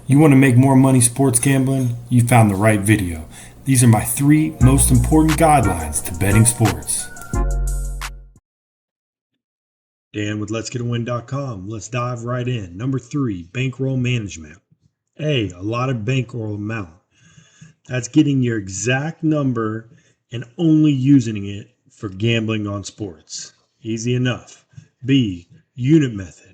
You want to make more money sports gambling? You found the right video. These are my 3 most important guidelines to betting sports. Dan with Let'sGetAWin.com. Let's dive right in. Number 3, bankroll management. A lot of bankroll amount. That's getting your exact number and only using it for gambling on sports. Easy enough. B, unit method.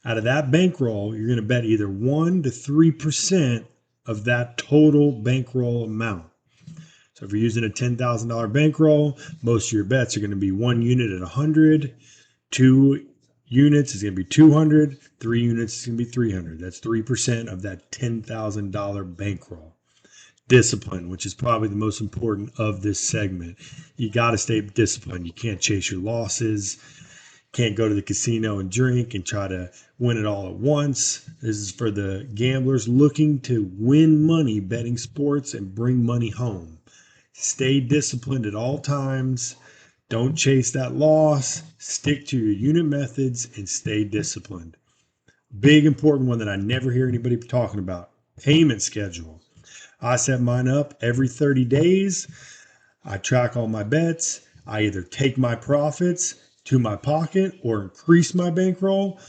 Out of that bankroll, you're going to bet either 1 to 3% of that total bankroll amount. So if you're using a $10,000 bankroll, most of your bets are going to be 1 unit at 100, 2 units is going to be 200, 3 units is going to be 300. That's 3% of that $10,000 bankroll. Discipline, which is probably the most important of this segment. You got to stay disciplined. You can't chase your losses. Can't go to the casino and drink and try to win it all at once. This is for the gamblers looking to win money betting sports and bring money home. Stay disciplined at all times. Don't chase that loss. Stick to your unit methods and stay disciplined. Big important one that I never hear anybody talking about. Payment schedule. I set mine up every 30 days. I track all my bets. I either take my profits to my pocket or increase my bankroll,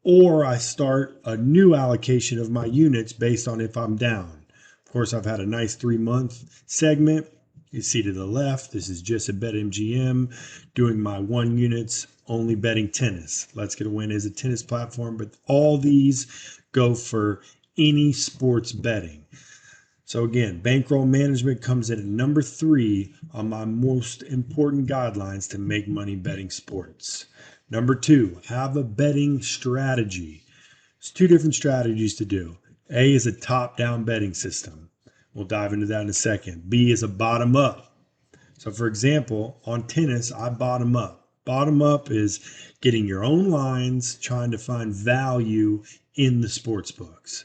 or I start a new allocation of my units based on if I'm down. Of course, I've had a nice 3-month segment. You see to the left, this is just a BetMGM doing my 1 units, only betting tennis. Let's Get a Win is a tennis platform, but all these go for any sports betting. So again, bankroll management comes in at number 3 on my most important guidelines to make money betting sports. Number 2, have a betting strategy. There's 2 different strategies to do. A is a top-down betting system. We'll dive into that in a second. B is a bottom-up. So for example, on tennis, I bottom up. Bottom up is getting your own lines, trying to find value in the sports books.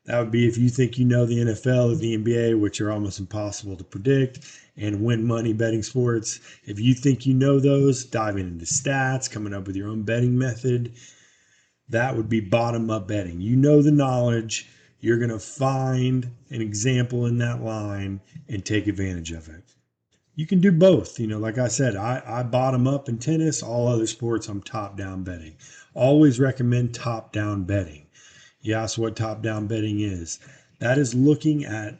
That would be if you think you know the NFL or the NBA, which are almost impossible to predict, and win money betting sports. If you think you know those, diving into stats, coming up with your own betting method, that would be bottom-up betting. You know the knowledge. You're going to find an example in that line and take advantage of it. You can do both. Like I said, I bottom up in tennis. All other sports, I'm top-down betting. Always recommend top-down betting. You ask what top-down betting is. That is looking at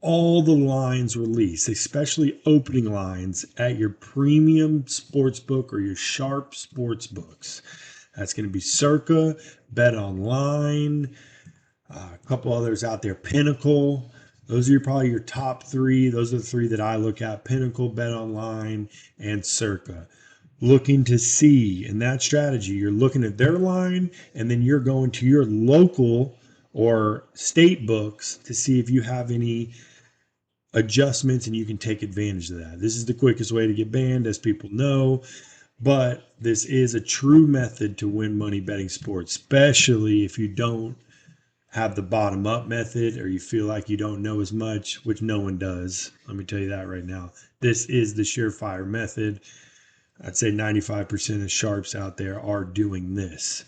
all the lines released, especially opening lines at your premium sports book or your sharp sports books. That's going to be Circa, Bet Online, a couple others out there, Pinnacle. Those are probably your top 3. Those are the 3 that I look at: Pinnacle, Bet Online, and Circa. Looking to see in that strategy, you're looking at their line, and then you're going to your local or state books to see if you have any adjustments and you can take advantage of that. This is the quickest way to get banned, as people know, but this is a true method to win money betting sports, especially if you don't have the bottom up method or you feel like you don't know as much, which no one does. Let me tell you that right now. This is the surefire method. I'd say 95% of sharps out there are doing this.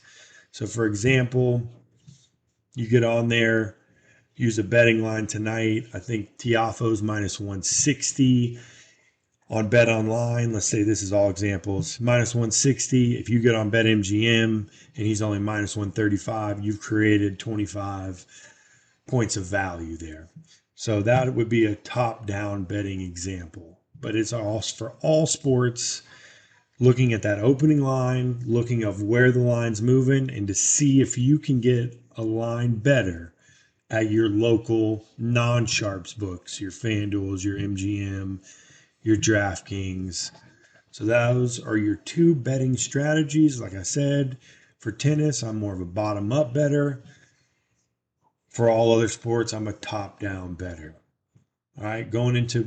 So for example, you get on there, use a betting line tonight. I think Tiafoe's minus 160 on Bet Online. Let's say this is all examples. Minus 160. If you get on BetMGM and he's only minus 135, you've created 25 points of value there. So that would be a top-down betting example. But it's all for all sports. Looking at that opening line, looking of where the line's moving, and to see if you can get a line better at your local non-sharps books, your FanDuels, your MGM, your DraftKings. So those are your 2 betting strategies. Like I said, for tennis, I'm more of a bottom-up bettor. For all other sports, I'm a top-down bettor. All right, going into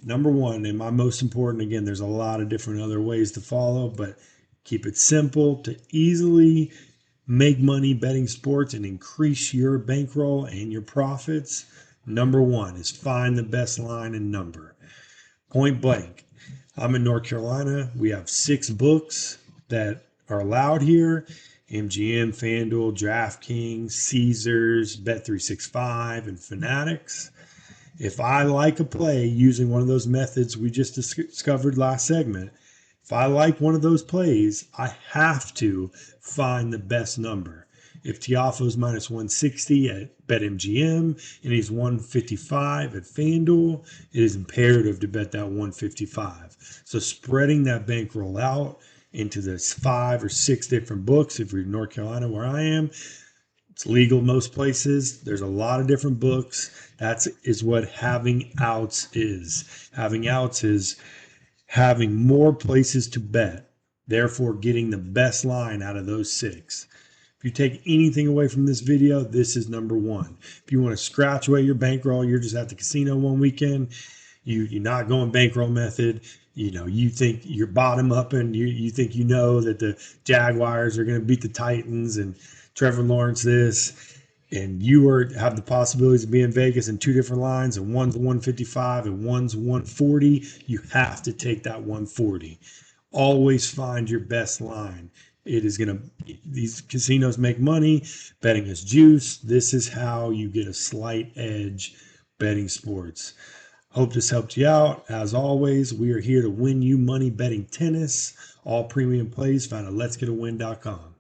number 1, and my most important, again, there's a lot of different other ways to follow, but keep it simple to easily make money betting sports and increase your bankroll and your profits. Number 1 is find the best line and number. Point blank. I'm in North Carolina. We have 6 books that are allowed here. MGM, FanDuel, DraftKings, Caesars, Bet365, and Fanatics. If I like a play using one of those methods we just discovered last segment, if I like one of those plays, I have to find the best number. If Tiafoe's minus 160 at BetMGM and he's 155 at FanDuel, it is imperative to bet that 155. So spreading that bankroll out into the 5 or 6 different books, if you're in North Carolina where I am, it's legal most places. There's a lot of different books. That is what having outs is. Having outs is having more places to bet, therefore getting the best line out of those 6. If you take anything away from this video, this is number 1. If you want to scratch away your bankroll, you're just at the casino one weekend, you're not going bankroll method, you think you're bottom up and you think that the Jaguars are going to beat the Titans and Trevor Lawrence this, and you have the possibilities of being in Vegas in 2 different lines, and one's 155 and one's 140, you have to take that 140. Always find your best line. These casinos make money. Betting is juice. This is how you get a slight edge betting sports. Hope this helped you out. As always, we are here to win you money betting tennis. All premium plays found at letsgetawin.com.